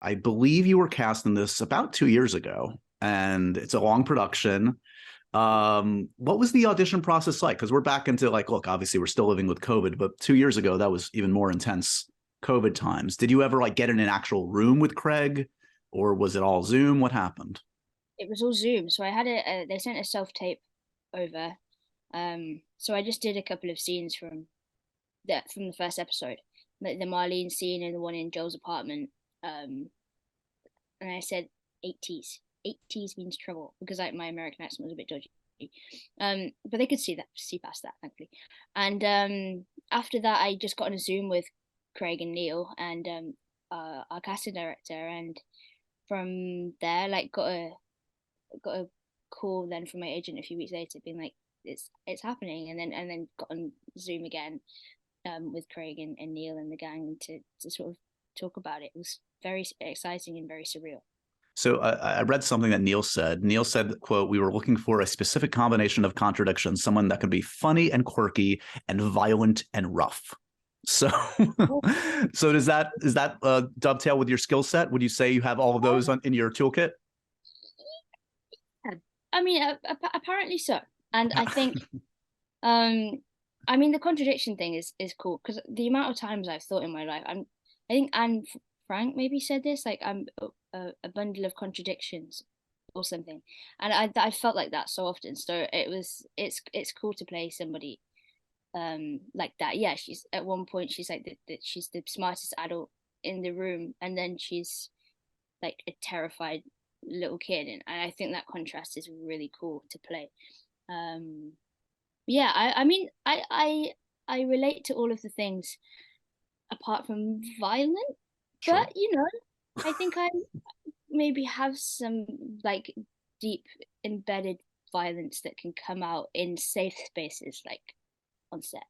I believe you were cast in this about 2 years ago, and it's a long production. What was the audition process like? Because we're back into like, look, obviously we're still living with COVID, but 2 years ago that was even more intense COVID times. Did you ever like get in an actual room with Craig, or was it all Zoom? What happened? It was all Zoom, so I had they sent a self tape over. So I just did a couple of scenes from the first episode, like the Marlene scene and the one in Joel's apartment. And I said 80s. 80s means trouble because like my American accent was a bit dodgy. But they could see past that, thankfully. And after that, I just got on a Zoom with Craig and Neil and our casting director, and from there, like got a call then from my agent a few weeks later, being like, it's happening, and then got on Zoom again with Craig and Neil and the gang to sort of talk about it. It was very exciting and very surreal. So I read something that Neil said. Neil said, quote, "We were looking for a specific combination of contradictions, someone that could be funny and quirky and violent and rough." So, so does that dovetail with your skill set? Would you say you have all of those in your toolkit? I mean, apparently so. And I think, um, I mean, the contradiction thing is cool because the amount of times I've thought in my life, I think Anne Frank maybe said this, like I'm a bundle of contradictions or something, and I felt like that so often. So it's cool to play somebody like that. Yeah, she's at one point she's like she's the smartest adult in the room, and then she's like a terrified little kid, and I think that contrast is really cool to play. Um, yeah, I mean, I relate to all of the things apart from violent, Sure. but I think I maybe have some like deep embedded violence that can come out in safe spaces, like on set.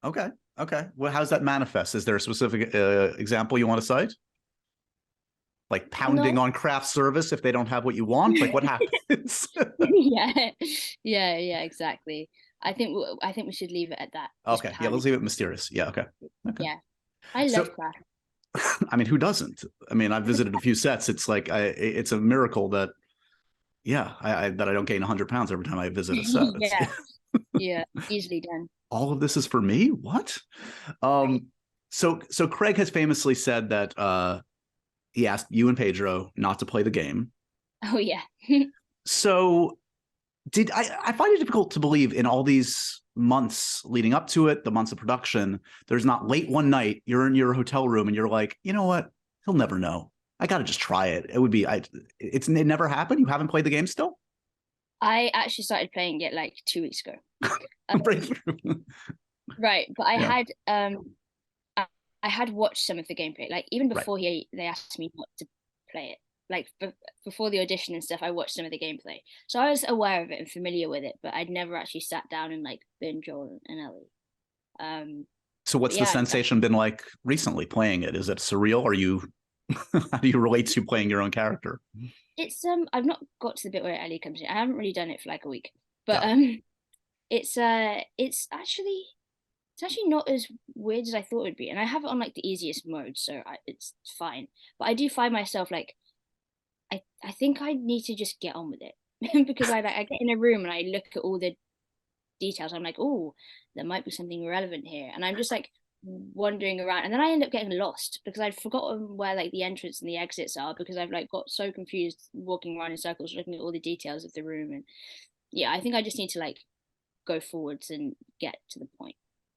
Okay. Okay. Well, how's that manifest? Is there a specific example you want to cite? Like pounding No. on craft service if they don't have what you want? Like what happens? Yeah, yeah, exactly. I think we should leave it at that. Just Okay. Yeah, pounding. let's leave it mysterious. Yeah. Okay. Okay. Yeah, I love So, craft. I mean, who doesn't? I mean, I've visited a few sets. It's like it's a miracle that, yeah, that I don't gain 100 pounds every time I visit a set. Yeah, yeah, easily done. All of this is for me. What? Right. Um. So Craig has famously said that he asked you and Pedro not to play the game. Oh yeah. So did I find it difficult to believe in all these months leading up to it, the months of production, there's not late one night, you're in your hotel room and you're like, you know what? He'll never know. I got to just try it. It would be, it never happened. You haven't played the game still? I actually started playing it like 2 weeks ago. Breakthrough. Right, but Yeah, I had watched some of the gameplay. Like even right. before they asked me not to play it. Like before the audition and stuff, I watched some of the gameplay, so I was aware of it and familiar with it. But I'd never actually sat down and like binge Joel and Ellie. Um, So but what's the yeah, sensation been like recently playing it? Is it surreal? Are you, how do you relate to playing your own character? it's I've not got to the bit where Ellie comes in. I haven't really done it for like a week, but Got it. it's actually not as weird as I thought it would be, and I have it on like the easiest mode, so it's fine. But I do find myself like I think I need to just get on with it because I get in a room and I look at all the details. I'm like, oh, there might be something relevant here, and I'm just like wandering around, and then I end up getting lost because I'd forgotten where like the entrance and the exits are because I've like got so confused walking around in circles looking at all the details of the room. And yeah, I think I just need to like go forwards and get to the point.